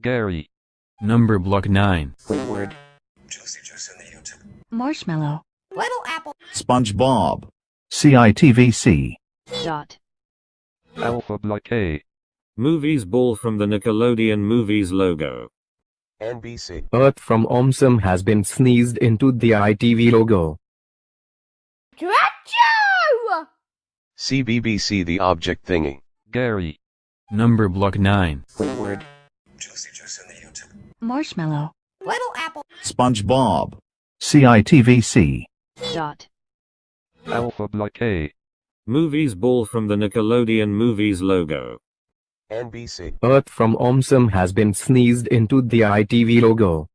Gary. Number block 9. Squidward. Juicy Juice in the YouTube. Marshmallow. Little Apple. SpongeBob. CITVC. Dot. Alpha Block A. Movies ball from the Nickelodeon Movies logo. NBC. Earth from Omsum has been sneezed into the ITV logo. Dracho! CBBC the object thingy. Gary. Number block 9. Squidward. Juicy Juice in the YouTube. Marshmallow. Little Apple. SpongeBob. CITVC. Dot. Alpha Block A. Movies ball from the Nickelodeon Movies logo. NBC. Earth from Omsum has been sneezed into the ITV logo.